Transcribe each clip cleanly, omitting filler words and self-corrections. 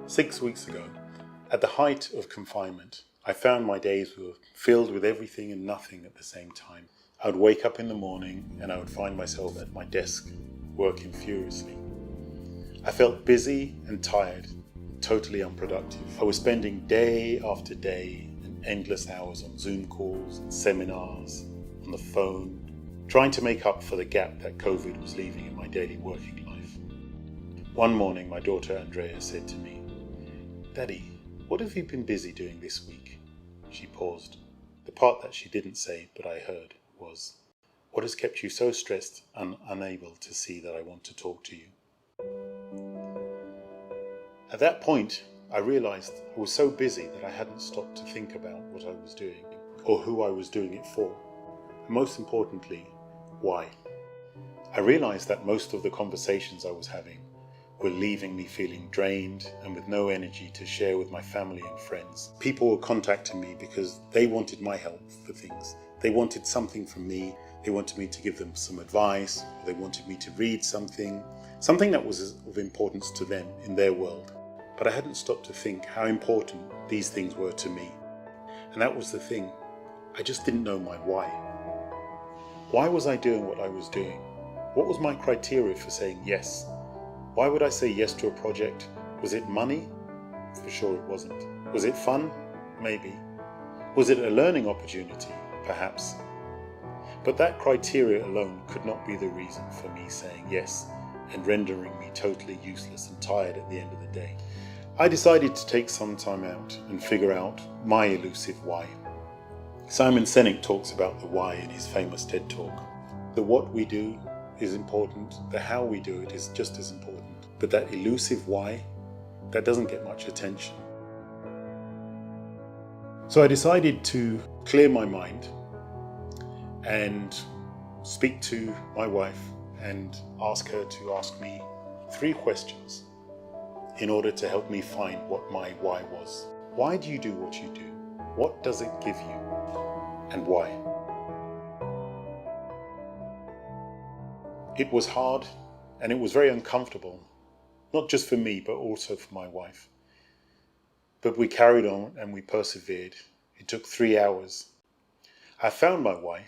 6 weeks ago, at the height of confinement, I found my days were filled with everything and nothing at the same time. I would wake up in the morning and I would find myself at my desk, working furiously. I felt busy and tired, totally unproductive. I was spending day after day and endless hours on Zoom calls and seminars, on the phone, trying to make up for the gap that COVID was leaving in my daily working life. One morning, my daughter Andrea said to me, "Daddy, what have you been busy doing this week?" She paused. The part that she didn't say, but I heard, was, "What has kept you so stressed and unable to see that I want to talk to you?" At that point, I realized I was so busy that I hadn't stopped to think about what I was doing or who I was doing it for. And most importantly, why. I realized that most of the conversations I was having were leaving me feeling drained and with no energy to share with my family and friends. People were contacting me because they wanted my help for things. They wanted something from me. They wanted me to give them some advice. Or they wanted me to read something that was of importance to them in their world. But I hadn't stopped to think how important these things were to me. And that was the thing. I just didn't know my why. Why was I doing what I was doing? What was my criteria for saying yes? Why would I say yes to a project? Was it money? For sure it wasn't. Was it fun? Maybe. Was it a learning opportunity? Perhaps. But that criteria alone could not be the reason for me saying yes and rendering me totally useless and tired at the end of the day. I decided to take some time out and figure out my elusive why. Simon Sinek talks about the why in his famous TED Talk. The what we do is important, the how we do it is just as important. But that elusive why, that doesn't get much attention. So I decided to clear my mind and speak to my wife and ask her to ask me 3 questions in order to help me find what my why was. Why do you do what you do? What does it give you? And why? It was hard and it was very uncomfortable, not just for me, but also for my wife. But we carried on and we persevered. It took 3 hours. I found my why,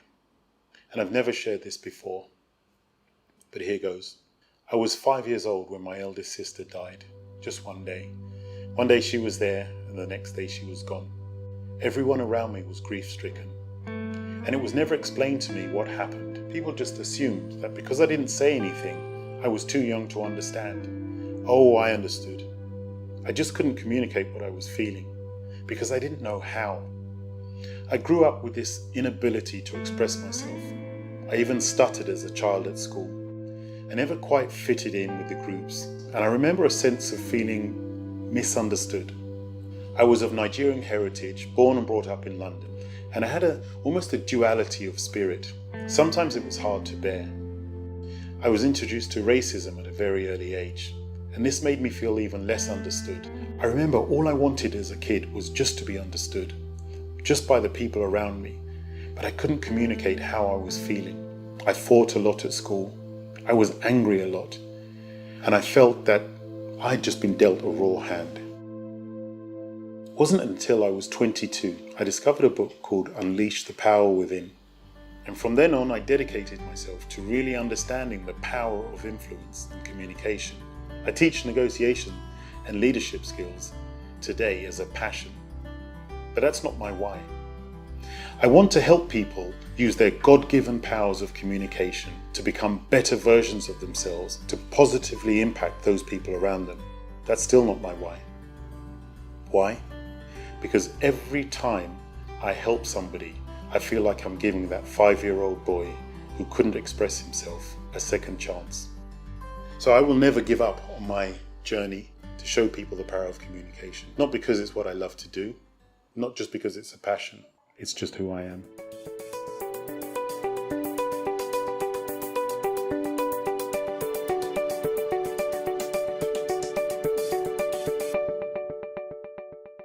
and I've never shared this before, but here goes. I was 5 years old when my eldest sister died, just one day. One day she was there, and the next day she was gone. Everyone around me was grief-stricken, and it was never explained to me what happened. People just assumed that because I didn't say anything, I was too young to understand. Oh, I understood. I just couldn't communicate what I was feeling because I didn't know how. I grew up with this inability to express myself. I even stuttered as a child at school. I never quite fitted in with the groups, and I remember a sense of feeling misunderstood. I was of Nigerian heritage, born and brought up in London, and I had almost a duality of spirit. Sometimes it was hard to bear. I was introduced to racism at a very early age, and this made me feel even less understood. I remember all I wanted as a kid was just to be understood, just by the people around me, but I couldn't communicate how I was feeling. I fought a lot at school. I was angry a lot, and I felt that I'd just been dealt a raw hand. It wasn't until I was 22 I discovered a book called Unleash the Power Within, and from then on I dedicated myself to really understanding the power of influence and communication. I teach negotiation and leadership skills today as a passion, but that's not my why. I want to help people use their God-given powers of communication to become better versions of themselves, to positively impact those people around them. That's still not my why. Why? Because every time I help somebody, I feel like I'm giving that 5-year-old boy who couldn't express himself a second chance. So I will never give up on my journey to show people the power of communication. Not because it's what I love to do, not just because it's a passion, it's just who I am.